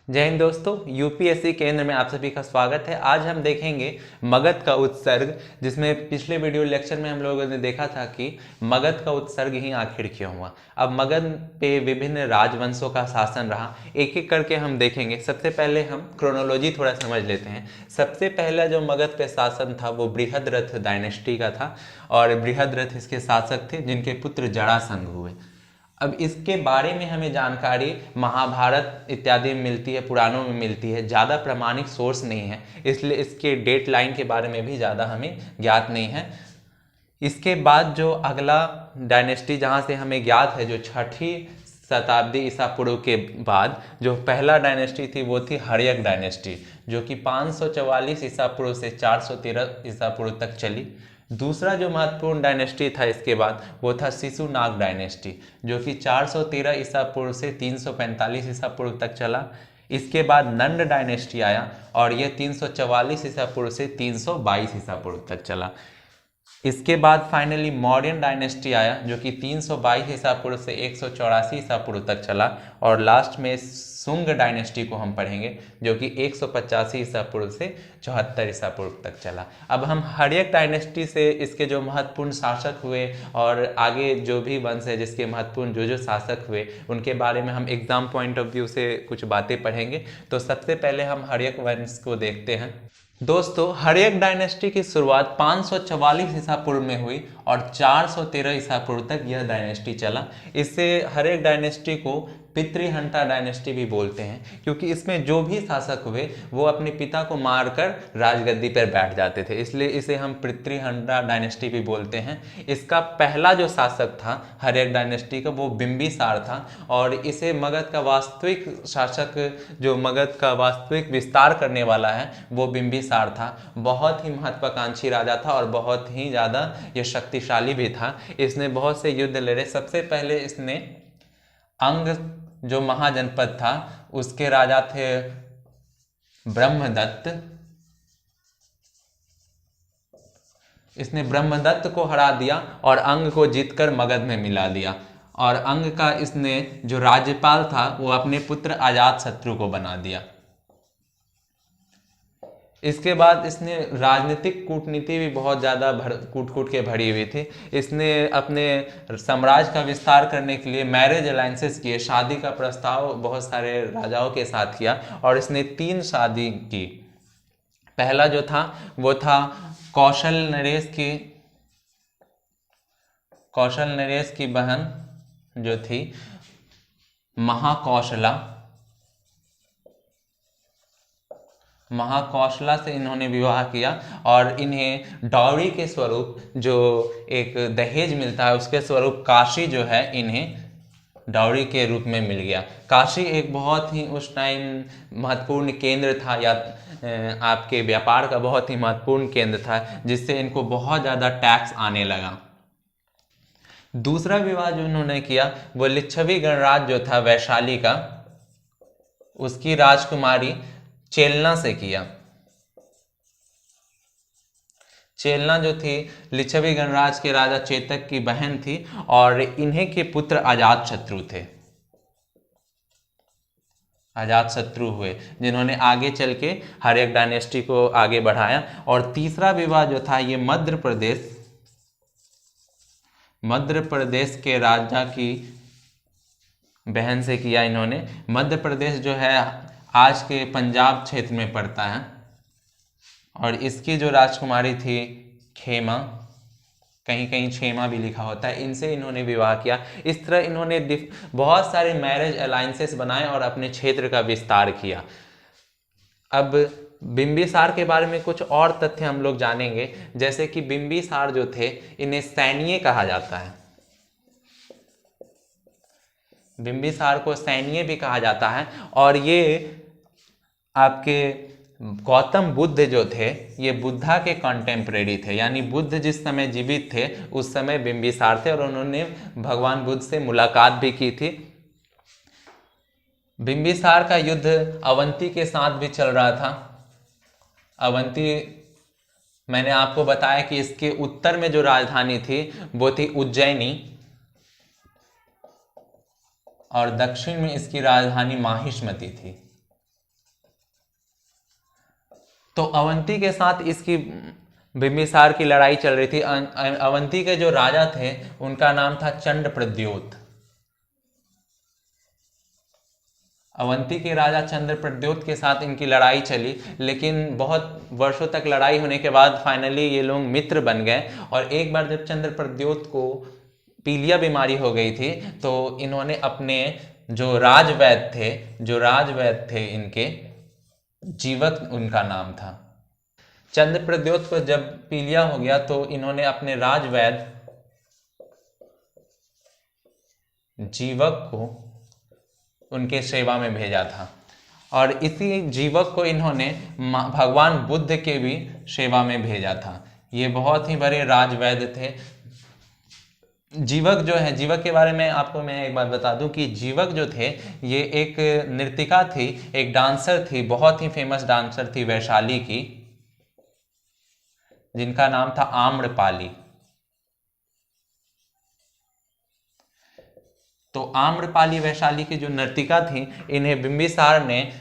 जय हिंद दोस्तों, यूपीएससी केंद्र में आप सभी का स्वागत है। आज हम देखेंगे मगध का उत्सर्ग, जिसमें पिछले वीडियो लेक्चर में हम लोगों ने देखा था कि मगध का उत्सर्ग ही आखिर क्यों हुआ। अब मगध पे विभिन्न राजवंशों का शासन रहा, एक एक करके हम देखेंगे। सबसे पहले हम क्रोनोलॉजी थोड़ा समझ लेते हैं। सबसे पहला जो मगध पे शासन था वो बृहद्रथ डायनेस्टी का था, और बृहद्रथ इसके शासक थे जिनके पुत्र जरासंध हुए। अब इसके बारे में हमें जानकारी महाभारत इत्यादि में मिलती है, पुराणों में मिलती है, ज़्यादा प्रमाणिक सोर्स नहीं है, इसलिए इसके डेट लाइन के बारे में भी ज़्यादा हमें ज्ञात नहीं है। इसके बाद जो अगला डायनेस्टी जहाँ से हमें ज्ञात है, जो छठी शताब्दी ईसा पूर्व के बाद जो पहला डायनेस्टी थी वो थी हर्यक डायनेस्टी, जो कि 544 ईसा पूर्व से 413 ईसा पूर्व तक चली। दूसरा जो महत्वपूर्ण डायनेस्टी था इसके बाद वो था शिशुनाग डायनेस्टी, जो कि 413 ईसा पूर्व से 345 ईसा पूर्व तक चला। इसके बाद नंद डायनेस्टी आया और ये 344 ईसा पूर्व से 322 ईसा पूर्व तक चला। इसके बाद फाइनली मौर्यन डायनेस्टी आया, जो कि 322 ईसा पूर्व से 184 ईसा पूर्व तक चला। और लास्ट में शुंग डायनेस्टी को हम पढ़ेंगे, जो कि 185 ईसा पूर्व से 74 ईसा पूर्व तक चला। अब हम हर्यक डायनेस्टी से इसके जो महत्वपूर्ण शासक हुए और आगे जो भी वंश है जिसके महत्वपूर्ण जो शासक हुए उनके बारे में हम एग्जाम पॉइंट ऑफ व्यू से कुछ बातें पढ़ेंगे। तो सबसे पहले हम हर्यक वंश को देखते हैं। दोस्तों, हर्यक डायनेस्टी की शुरुआत 544 ईसा पूर्व में हुई और 413 ईसा पूर्व तक यह डायनेस्टी चला। इससे हर्यक डायनेस्टी को पितृहंता डायनेस्टी भी बोलते हैं, क्योंकि इसमें जो भी शासक हुए वो अपने पिता को मारकर राजगद्दी पर बैठ जाते थे, इसलिए इसे हम पितृहंता डायनेस्टी भी बोलते हैं। इसका पहला जो शासक था हर्यक डायनेस्टी का वो बिंबिसार था, और इसे मगध का वास्तविक शासक, जो मगध का वास्तविक विस्तार करने वाला है, वो बिंबिसार था। बहुत ही महत्वाकांक्षी राजा था और बहुत ही ज़्यादा ये शक्तिशाली भी था। इसने बहुत से युद्ध लड़े। सबसे पहले इसने अंग जो महाजनपद था उसके राजा थे ब्रह्मदत्त। इसने ब्रह्मदत्त को हरा दिया और अंग को जीतकर मगध में मिला दिया, और अंग का इसने जो राज्यपाल था वो अपने पुत्र अजातशत्रु को बना दिया। इसके बाद इसने राजनीतिक कूटनीति भी बहुत ज़्यादा कूट के भरी हुई थी। इसने अपने साम्राज्य का विस्तार करने के लिए मैरिज अलायंसेस किए, शादी का प्रस्ताव बहुत सारे राजाओं के साथ किया, और इसने 3 शादी की। पहला जो था वो था कौशल नरेश की बहन जो थी महाकौशला से इन्होंने विवाह किया, और इन्हें डाउरी के स्वरूप जो एक दहेज मिलता है उसके स्वरूप काशी जो है इन्हें डाउरी के रूप में मिल गया। काशी एक बहुत ही उस टाइम महत्वपूर्ण केंद्र था, या आपके व्यापार का बहुत ही महत्वपूर्ण केंद्र था, जिससे इनको बहुत ज़्यादा टैक्स आने लगा। दूसरा विवाह जो इन्होंने किया वो लिच्छवी गणराज जो था वैशाली का, उसकी राजकुमारी चेलना से किया। चेलना जो थी लिच्छवी गणराज के राजा चेतक की बहन थी, और इन्हीं के पुत्र अजातशत्रु थे। अजातशत्रु हुए जिन्होंने आगे चल के हर्यक डायनेस्टी को आगे बढ़ाया। और तीसरा विवाह जो था ये मध्य प्रदेश के राजा की बहन से किया इन्होंने। मध्य प्रदेश जो है आज के पंजाब क्षेत्र में पड़ता है, और इसकी जो राजकुमारी थी खेमा, कहीं कहीं क्षेमा भी लिखा होता है, इनसे इन्होंने विवाह किया। इस तरह इन्होंने बहुत सारे मैरिज अलायंसेस बनाए और अपने क्षेत्र का विस्तार किया। अब बिंबिसार के बारे में कुछ और तथ्य हम लोग जानेंगे, जैसे कि बिंबिसार जो थे इन्हें सैन्य कहा जाता है। बिंबिसार को सैन्य भी कहा जाता है, और ये आपके गौतम बुद्ध जो थे ये बुद्धा के कंटेम्परेरी थे, यानी बुद्ध जिस समय जीवित थे उस समय बिंबिसार थे, और उन्होंने भगवान बुद्ध से मुलाकात भी की थी। बिंबिसार का युद्ध अवंती के साथ भी चल रहा था। अवंती, मैंने आपको बताया कि इसके उत्तर में जो राजधानी थी वो थी उज्जैनी, और दक्षिण में इसकी राजधानी माहिष्मती थी। तो अवंती के साथ इसकी बिंबिसार की लड़ाई चल रही थी। अवंती के जो राजा थे उनका नाम था चंद्रप्रद्योत। अवंती के राजा चंद्रप्रद्योत के साथ इनकी लड़ाई चली, लेकिन बहुत वर्षों तक लड़ाई होने के बाद फाइनली ये लोग मित्र बन गए। और एक बार जब चंद्रप्रद्योत को पीलिया बीमारी हो गई थी तो इन्होंने अपने जो राजवैद्य थे इनके, जीवक उनका नाम था। चंद्रप्रद्योत को जब पीलिया हो गया तो इन्होंने अपने राजवैद्य जीवक को उनके सेवा में भेजा था। और इसी जीवक को इन्होंने भगवान बुद्ध के भी सेवा में भेजा था। ये बहुत ही बड़े राजवैद्य थे। जीवक जो है, जीवक के बारे में आपको मैं एक बात बता दूं कि जीवक जो थे ये एक नर्तिका थी, एक डांसर थी, बहुत ही फेमस डांसर थी वैशाली की, जिनका नाम था आम्रपाली। तो आम्रपाली वैशाली की जो नर्तिका थी, इन्हें बिंबिसार ने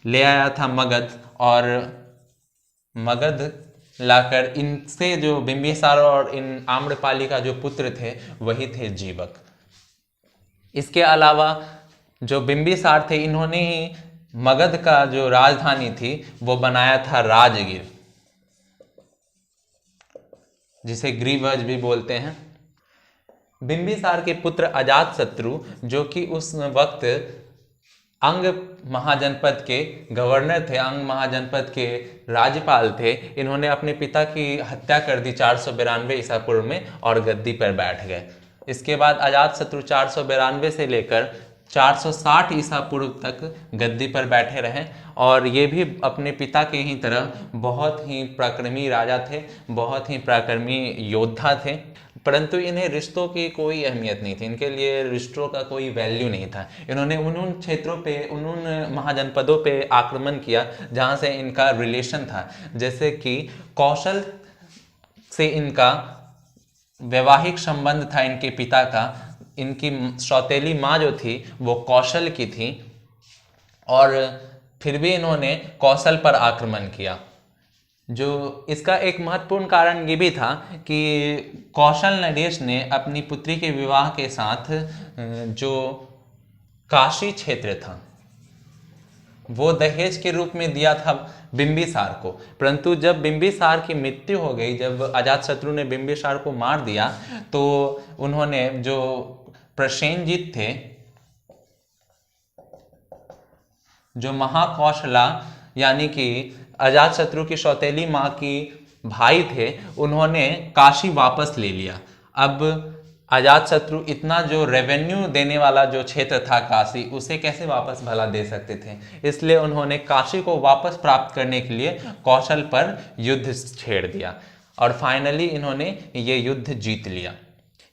ले आया था मगध, और मगध लाकर इनसे जो बिंबिसार और इन आम्रपाली का जो पुत्र थे वही थे जीवक। इसके अलावा जो बिंबिसार थे इन्होंने ही मगध का जो राजधानी थी वो बनाया था राजगीर, जिसे ग्रीवज भी बोलते हैं। बिंबिसार के पुत्र अजातशत्रु, जो कि उस वक्त अंग महाजनपद के गवर्नर थे, अंग महाजनपद के राज्यपाल थे, इन्होंने अपने पिता की हत्या कर दी 492 ईसा पूर्व में और गद्दी पर बैठ गए। इसके बाद अजातशत्रु 492 से लेकर 460 ईसा पूर्व तक गद्दी पर बैठे रहे, और ये भी अपने पिता के ही तरह बहुत ही पराक्रमी राजा थे, बहुत ही पराक्रमी योद्धा थे। परंतु इन्हें रिश्तों की कोई अहमियत नहीं थी, इनके लिए रिश्तों का कोई वैल्यू नहीं था। इन्होंने उन क्षेत्रों पे, उन महाजनपदों पे आक्रमण किया जहाँ से इनका रिलेशन था। जैसे कि कौशल से इनका वैवाहिक संबंध था इनके पिता का। इनकी सौतेली माँ जो थी वो कौशल की थी, और फिर भी इन्होंने कौशल पर आक्रमण किया। जो इसका एक महत्वपूर्ण कारण ये भी था कि कौशल नरेश ने अपनी पुत्री के विवाह के साथ जो काशी क्षेत्र था वो दहेज के रूप में दिया था बिंबिसार को। परंतु जब बिंबिसार की मृत्यु हो गई, जब अजातशत्रु ने बिंबिसार को मार दिया, तो उन्होंने जो प्रसेनजीत थे, जो महाकौशला यानी कि अजातशत्रु की सौतेली माँ की भाई थे, उन्होंने काशी वापस ले लिया। अब अजातशत्रु इतना जो रेवेन्यू देने वाला जो क्षेत्र था काशी, उसे कैसे वापस भला दे सकते थे, इसलिए उन्होंने काशी को वापस प्राप्त करने के लिए कौशल पर युद्ध छेड़ दिया, और फाइनली इन्होंने ये युद्ध जीत लिया।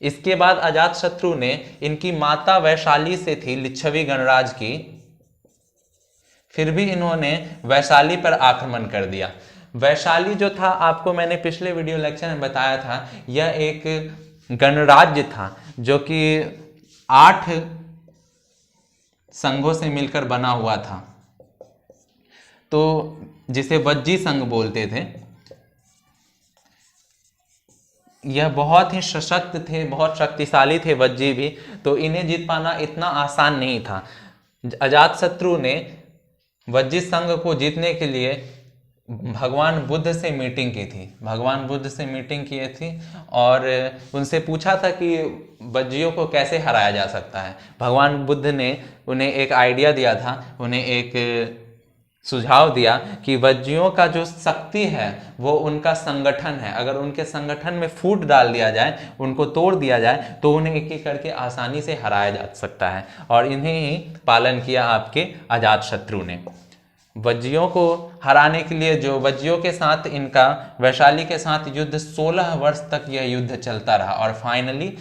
इसके बाद अजातशत्रु ने, इनकी माता वैशाली से थी, लिच्छवी गणराज की, फिर भी इन्होंने वैशाली पर आक्रमण कर दिया। वैशाली जो था, आपको मैंने पिछले वीडियो लेक्चर में बताया था, यह एक गणराज्य था जो कि 8 संघों से मिलकर बना हुआ था, तो जिसे वज्जी संघ बोलते थे। यह बहुत ही सशक्त थे, बहुत शक्तिशाली थे वज्जी भी, तो इन्हें जीत पाना इतना आसान नहीं था। अजातशत्रु ने वज्जी संघ को जीतने के लिए भगवान बुद्ध से मीटिंग की थी, भगवान बुद्ध से मीटिंग की थी, और उनसे पूछा था कि वज्जियों को कैसे हराया जा सकता है। भगवान बुद्ध ने उन्हें एक आइडिया दिया था, उन्हें एक सुझाव दिया कि वज्जियों का जो शक्ति है वो उनका संगठन है। अगर उनके संगठन में फूट डाल दिया जाए, उनको तोड़ दिया जाए, तो उन्हें एक एक करके आसानी से हराया जा सकता है। और इन्हें ही पालन किया आपके अजातशत्रु ने। वज्जियों को हराने के लिए, जो वज्जियों के साथ इनका वैशाली के साथ युद्ध 16 वर्ष तक यह युद्ध चलता रहा, और फाइनली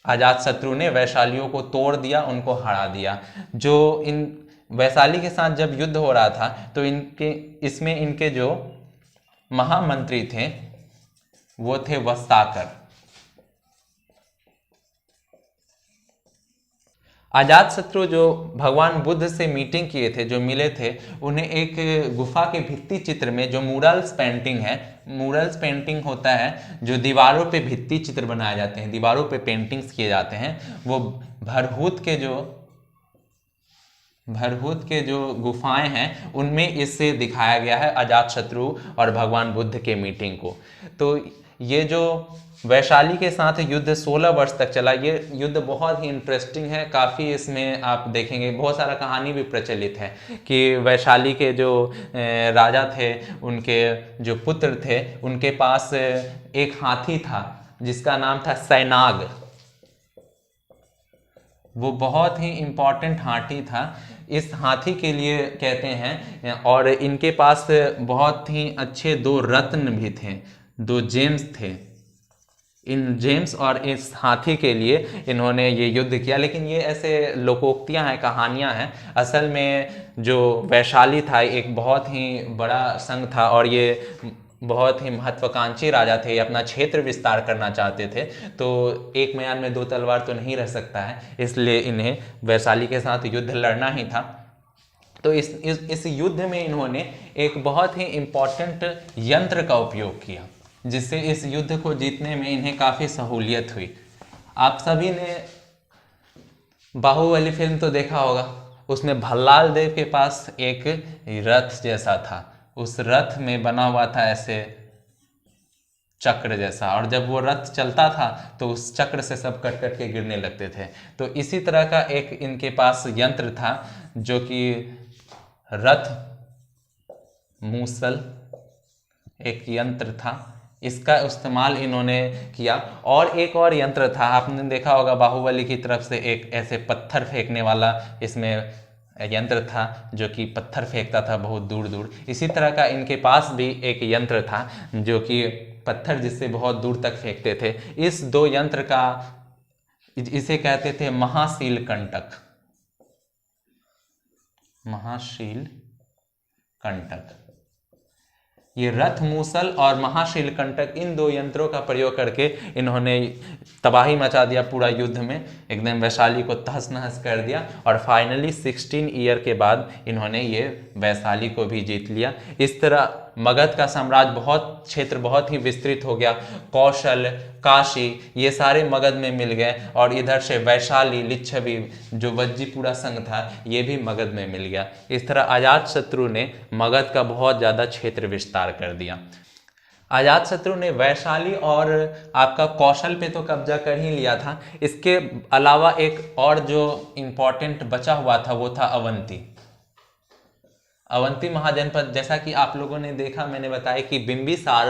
अजातशत्रु ने वैशालियों को तोड़ दिया, उनको हरा दिया। जो इन वैशाली के साथ जब युद्ध हो रहा था तो इसमें इनके जो महामंत्री थे वो थे वस्ताकर। अजातशत्रु जो भगवान बुद्ध से मीटिंग किए थे, जो मिले थे, उन्हें एक गुफा के भित्ति चित्र में, जो मूरल्स पेंटिंग है, मूरल्स पेंटिंग होता है जो दीवारों पे भित्ति चित्र बनाए जाते हैं, दीवारों पे पेंटिंग्स किए जाते हैं, वो भरहूत के जो गुफाएं हैं उनमें इससे दिखाया गया है अजातशत्रु और भगवान बुद्ध के मीटिंग को। तो ये जो वैशाली के साथ युद्ध 16 वर्ष तक चला, ये युद्ध बहुत ही इंटरेस्टिंग है, काफ़ी इसमें आप देखेंगे बहुत सारा कहानी भी प्रचलित है कि वैशाली के जो राजा थे, उनके जो पुत्र थे, उनके पास एक हाथी था जिसका नाम था सैनाग। वो बहुत ही इम्पॉर्टेंट हाथी था, इस हाथी के लिए कहते हैं, और इनके पास बहुत ही अच्छे 2 रत्न भी थे, 2 जेम्स थे। इन जेम्स और इस हाथी के लिए इन्होंने ये युद्ध किया। लेकिन ये ऐसे लोकोक्तियां हैं, कहानियां हैं। असल में जो वैशाली था एक बहुत ही बड़ा संघ था और ये बहुत ही महत्वाकांक्षी राजा थे, ये अपना क्षेत्र विस्तार करना चाहते थे। तो एक म्यान में 2 तलवार तो नहीं रह सकता है, इसलिए इन्हें वैशाली के साथ युद्ध लड़ना ही था। तो इस युद्ध में इन्होंने एक बहुत ही इम्पॉर्टेंट यंत्र का उपयोग किया, जिससे इस युद्ध को जीतने में इन्हें काफ़ी सहूलियत हुई। आप सभी ने बाहुबली फिल्म तो देखा होगा, उसमें भल्लाल देव के पास एक रथ जैसा था, उस रथ में बना हुआ था ऐसे चक्र जैसा, और जब वो रथ चलता था तो उस चक्र से सब कट कट के गिरने लगते थे। तो इसी तरह का एक इनके पास यंत्र था जो कि रथ मूसल एक यंत्र था, इसका इस्तेमाल इन्होंने किया। और एक और यंत्र था, आपने देखा होगा बाहुबली की तरफ से एक ऐसे पत्थर फेंकने वाला इसमें यंत्र था जो कि पत्थर फेंकता था बहुत दूर दूर। इसी तरह का इनके पास भी एक यंत्र था जो कि पत्थर जिससे बहुत दूर तक फेंकते थे। इस 2 यंत्र का, इसे कहते थे महाशील कंटक, महाशील कंटक। ये रथ मूसल और महाशील कंटक, इन 2 यंत्रों का प्रयोग करके इन्होंने तबाही मचा दिया पूरा युद्ध में, एकदम वैशाली को तहस नहस कर दिया। और फाइनली 16 ईयर के बाद इन्होंने ये वैशाली को भी जीत लिया। इस तरह मगध का साम्राज्य क्षेत्र बहुत ही विस्तृत हो गया। कौशल, काशी, ये सारे मगध में मिल गए, और इधर से वैशाली, लिच्छवी, जो वज्जीपुरा संघ था, ये भी मगध में मिल गया। इस तरह अजातशत्रु ने मगध का बहुत ज़्यादा क्षेत्र विस्तार कर दिया। अजातशत्रु ने वैशाली और आपका कौशल पे तो कब्जा कर ही लिया था, इसके अलावा एक और जो इम्पोर्टेंट बचा हुआ था वो था अवंती। अवंती महाजनपद, जैसा कि आप लोगों ने देखा, मैंने बताया कि बिंबिसार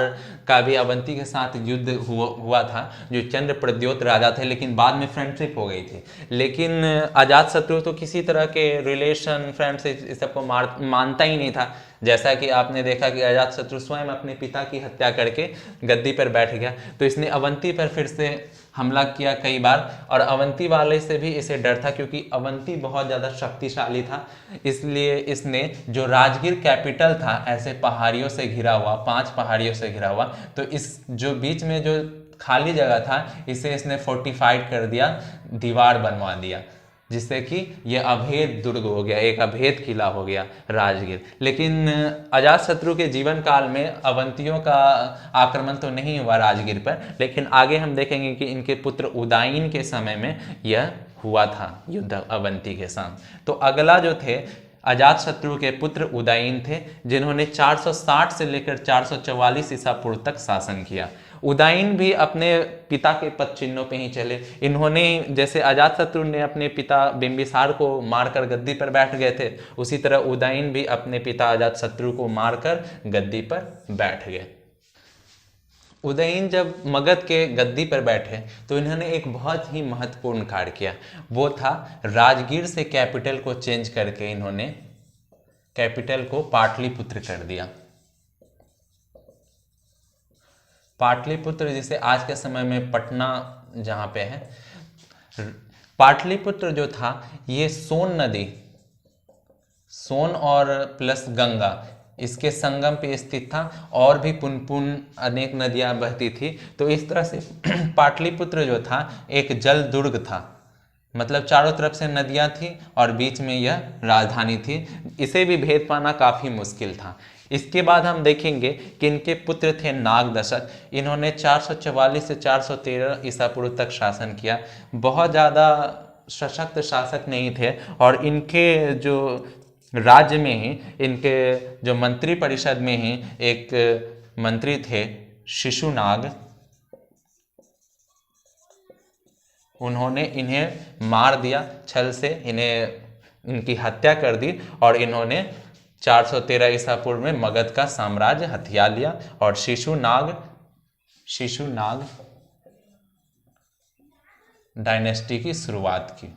का भी अवंती के साथ युद्ध हुआ था, जो चंद्रप्रद्योत राजा थे, लेकिन बाद में फ्रेंडशिप हो गई थी। लेकिन अजातशत्रु तो किसी तरह के रिलेशन, फ्रेंडशिप, इस सबको मानता ही नहीं था। जैसा कि आपने देखा कि अजातशत्रु स्वयं अपने पिता की हत्या करके गद्दी पर बैठ गया, तो इसने अवंती पर फिर से हमला किया कई बार, और अवंती वाले से भी इसे डर था क्योंकि अवंती बहुत ज़्यादा शक्तिशाली था। इसलिए इसने, जो राजगीर कैपिटल था, ऐसे पहाड़ियों से घिरा हुआ, 5 पहाड़ियों से घिरा हुआ, तो इस जो बीच में जो खाली जगह था, इसे इसने फोर्टिफाइड कर दिया, दीवार बनवा दिया, जिससे कि यह अभेद दुर्ग हो गया, एक अभेद किला हो गया राजगीर। लेकिन अजातशत्रु के जीवन काल में अवंतियों का आक्रमण तो नहीं हुआ राजगीर पर, लेकिन आगे हम देखेंगे कि इनके पुत्र उदयन के समय में यह हुआ था युद्ध अवंती के साथ। तो अगला जो थे, अजातशत्रु के पुत्र उदयन थे, जिन्होंने 460 से लेकर 444 ईसा पूर्व तक शासन किया। उदयन भी अपने पिता के पद चिन्हों पे ही चले। इन्होंने, जैसे अजातशत्रु ने अपने पिता बिंबिसार को मारकर गद्दी पर बैठ गए थे, उसी तरह उदयन भी अपने पिता अजातशत्रु को मारकर गद्दी पर बैठ गए। उदयन जब मगध के गद्दी पर बैठे तो इन्होंने एक बहुत ही महत्वपूर्ण कार्य किया, वो था राजगीर से कैपिटल को चेंज करके इन्होंने कैपिटल को पाटलिपुत्र कर दिया। पाटलिपुत्र, जिसे आज के समय में पटना जहाँ पे है, पाटलिपुत्र जो था ये सोन नदी, सोन और प्लस गंगा, इसके संगम पे स्थित था, और भी पुनपुन अनेक नदियां बहती थी। तो इस तरह से पाटलिपुत्र जो था एक जल दुर्ग था, मतलब चारों तरफ से नदियां थी और बीच में यह राजधानी थी। इसे भी भेद पाना काफ़ी मुश्किल था। इसके बाद हम देखेंगे कि इनके पुत्र थे नागदशक। इन्होंने 444 से 413 ईसा पूर्व तक शासन किया। बहुत ज़्यादा सशक्त शासक नहीं थे और इनके जो राज्य में ही, इनके जो मंत्री परिषद में ही एक मंत्री थे शिशुनाग। उन्होंने इन्हें मार दिया, छल से इनकी हत्या कर दी और इन्होंने 413 ईसा पूर्व में मगध का साम्राज्य हथिया लिया और शिशुनाग डायनेस्टी की शुरुआत की।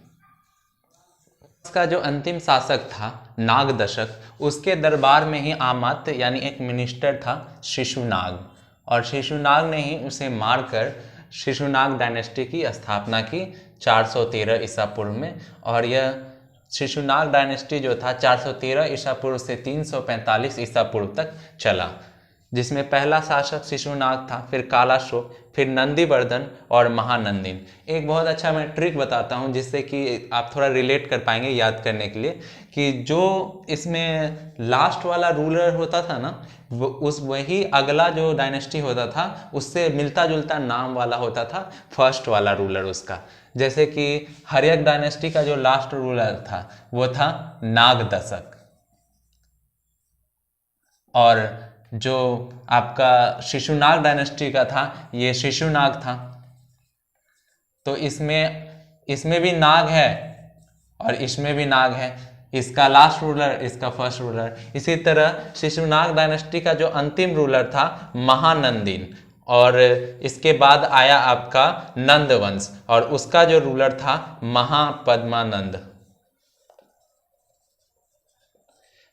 इसका जो अंतिम शासक था नागदशक, उसके दरबार में ही आमात्य यानी एक मिनिस्टर था शिशुनाग, और शिशुनाग ने ही उसे मारकर शिशुनाग डायनेस्टी की स्थापना की 413 ईसा पूर्व में। और यह शिशुनाग डायनेस्टी जो था 413 ईसा पूर्व से 345 ईसा पूर्व तक चला, जिसमें पहला शासक शिशुनाग था, फिर कालाशोक, फिर नंदीवर्धन और महानंदिन। एक बहुत अच्छा मैं ट्रिक बताता हूँ जिससे कि आप थोड़ा रिलेट कर पाएंगे याद करने के लिए, कि जो इसमें लास्ट वाला रूलर होता था ना, वही अगला जो डायनेस्टी होता था उससे मिलता जुलता नाम वाला होता था फर्स्ट वाला रूलर उसका। जैसे कि हर्यक डायनेस्टी का जो लास्ट रूलर था वो था नागदशक, और जो आपका शिशुनाग डायनेस्टी का था ये शिशुनाग था। तो इसमें भी नाग है और इसमें भी नाग है, इसका लास्ट रूलर, इसका फर्स्ट रूलर। इसी तरह शिशुनाग डायनेस्टी का जो अंतिम रूलर था महानंदिन, और इसके बाद आया आपका नंदवंश और उसका जो रूलर था महापद्मानंद।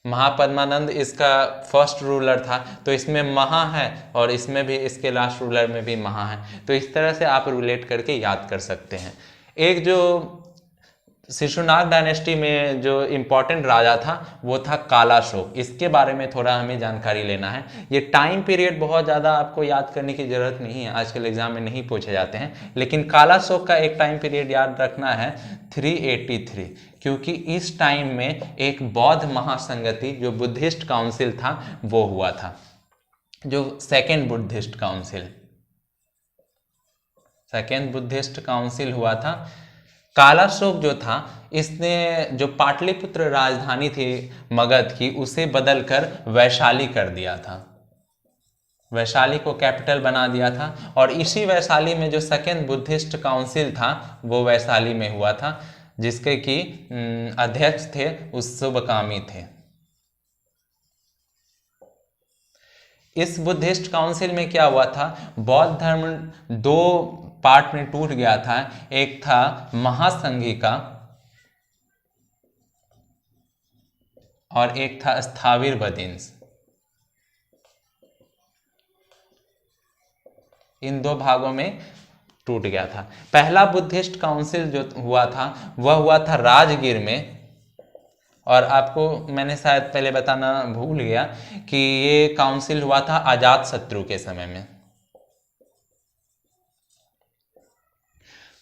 महापद्मानंद इसका फर्स्ट रूलर था। तो इसमें महा है और इसमें भी, इसके लास्ट रूलर में भी महा है। तो इस तरह से आप रिलेट करके याद कर सकते हैं। एक जो शिशुनाग डायनेस्टी में जो इम्पोर्टेंट राजा था वो था कालाशोक। इसके बारे में थोड़ा हमें जानकारी लेना है। ये टाइम पीरियड बहुत ज़्यादा आपको याद करने की ज़रूरत नहीं है, आजकल एग्जाम में नहीं पूछे जाते हैं, लेकिन कालाशोक का एक टाइम पीरियड याद रखना है 383, क्योंकि इस टाइम में एक बौद्ध महासंगति जो बुद्धिस्ट काउंसिल था वो हुआ था, जो सेकेंड बुद्धिस्ट काउंसिल हुआ था। कालाशोक जो था, इसने जो पाटलिपुत्र राजधानी थी मगध की उसे बदलकर वैशाली कर दिया था, वैशाली को कैपिटल बना दिया था। और इसी वैशाली में जो सेकेंड बुद्धिस्ट काउंसिल था वो वैशाली में हुआ था, जिसके कि अध्यक्ष थे उस्सुबकामी थे। इस बुद्धिस्ट काउंसिल में क्या हुआ था, बौद्ध धर्म दो पार्ट में टूट गया था। एक था महासंघिका और एक था स्थाविर बदिंस। इन दो भागों में टूट गया था। पहला बुद्धिस्ट काउंसिल जो हुआ था वह हुआ था राजगीर में, और आपको मैंने शायद पहले बताना भूल गया कि ये काउंसिल हुआ था अजातशत्रु के समय में।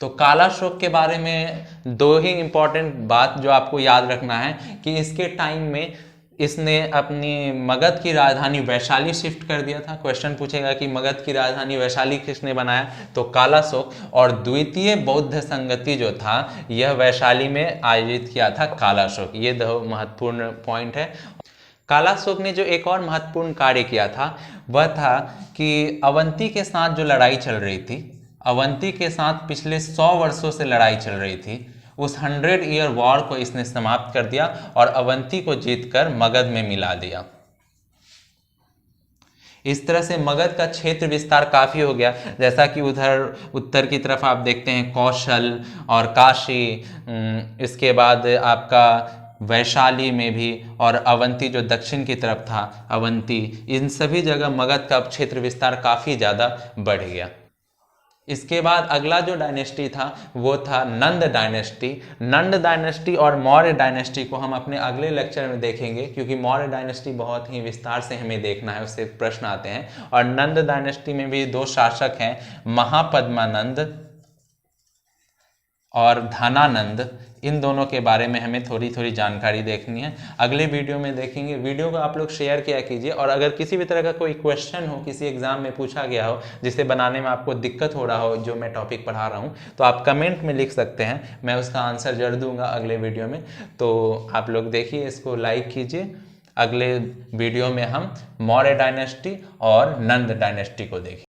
तो कालाशोक के बारे में दो ही इंपॉर्टेंट बात जो आपको याद रखना है कि इसके टाइम में इसने अपनी मगध की राजधानी वैशाली शिफ्ट कर दिया था। क्वेश्चन पूछेगा कि मगध की राजधानी वैशाली किसने बनाया, तो कालाशोक। और द्वितीय बौद्ध संगति जो था यह वैशाली में आयोजित किया था कालाशोक। ये दो महत्वपूर्ण पॉइंट है। कालाशोक ने जो एक और महत्वपूर्ण कार्य किया था वह था कि अवंती के साथ जो लड़ाई चल रही थी, अवंती के साथ पिछले 100 वर्षों से लड़ाई चल रही थी, उस 100 ईयर वॉर को इसने समाप्त कर दिया और अवंती को जीतकर मगध में मिला दिया। इस तरह से मगध का क्षेत्र विस्तार काफी हो गया। जैसा कि उधर उत्तर की तरफ आप देखते हैं कौशल और काशी, इसके बाद आपका वैशाली में भी, और अवंती जो दक्षिण की तरफ था अवंती, इन सभी जगह मगध का क्षेत्र विस्तार काफी ज्यादा बढ़ गया। इसके बाद अगला जो डायनेस्टी था वो था नंद डायनेस्टी। नंद डायनेस्टी और मौर्य डायनेस्टी को हम अपने अगले लेक्चर में देखेंगे, क्योंकि मौर्य डायनेस्टी बहुत ही विस्तार से हमें देखना है, उससे प्रश्न आते हैं। और नंद डायनेस्टी में भी दो शासक हैं, महापद्मानंद और धनानंद, इन दोनों के बारे में हमें थोड़ी थोड़ी जानकारी देखनी है। अगले वीडियो में देखेंगे। वीडियो को आप लोग शेयर किया कीजिए, और अगर किसी भी तरह का कोई क्वेश्चन हो, किसी एग्जाम में पूछा गया हो जिसे बनाने में आपको दिक्कत हो रहा हो, जो मैं टॉपिक पढ़ा रहा हूँ, तो आप कमेंट में लिख सकते हैं, मैं उसका आंसर जरूर दूंगा अगले वीडियो में। तो आप लोग देखिए, इसको लाइक कीजिए। अगले वीडियो में हम मौर्य डायनेस्टी और नंद डायनेस्टी को देखेंगे।